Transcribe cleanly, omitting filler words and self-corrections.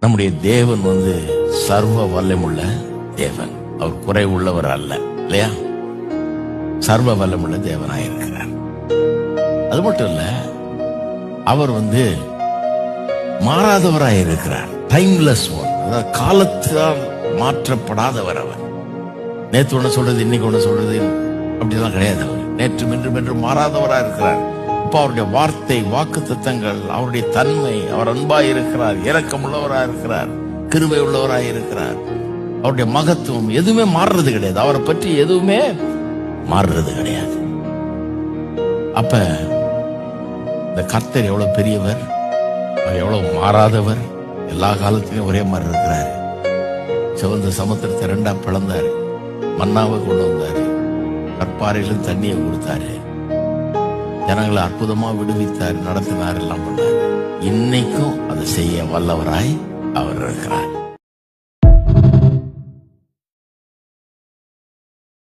நம்முடைய தேவன் சர்வ வல்லமுள்ள தேவன். அவர் குறை உள்ளவர் அல்ல, இல்லையா? சர்வ வல்லமுள்ள தேவனாயிருக்கிறார். அது மட்டும் இல்ல, அவர் மாறாதவராயிருக்கிறார். டைம்லெஸ் ஒன், அதாவது காலத்தால் மாற்றப்படாதவர். அவர் நேற்று ஒண்ணு சொல்றது இன்னைக்கு ஒண்ணு சொல்றது அப்படிலாம் கிடையாது. அவர் நேற்று இன்றும் மாறாதவரா இருக்கிறார். இப்ப அவருடைய வார்த்தை, வாக்கு தத்தங்கள், அவருடைய தன்மை, அவர் அன்பாய் இருக்கிறார், இரக்கம் உள்ளவராக இருக்கிறார், கிருபை உள்ளவராக இருக்கிறார். அவருடைய மகத்துவம் எதுவுமே மாறுறது கிடையாது. அவரை பற்றி எதுவுமே மாறுறது கிடையாது. அப்ப இந்த கர்த்தர் எவ்வளவு பெரியவர், அவர் எவ்வளவு மாறாதவர், எல்லா காலத்திலும் ஒரே மாதிரி இருக்கிறாரு. சிவந்த சமுத்திரத்தை ரெண்டா பிளந்தாரு, மன்னாவை கொண்டு வந்தாரு, கற்பாறையிலும் தண்ணியை கொடுத்தாரு, ஜனங்களை அற்புதமா விடுவித்தார், நடத்தினார், எல்லாம் பண்ணார். இன்னைக்கும் அதை செய்ய வல்லவராய் அவர் இருக்கிறார்.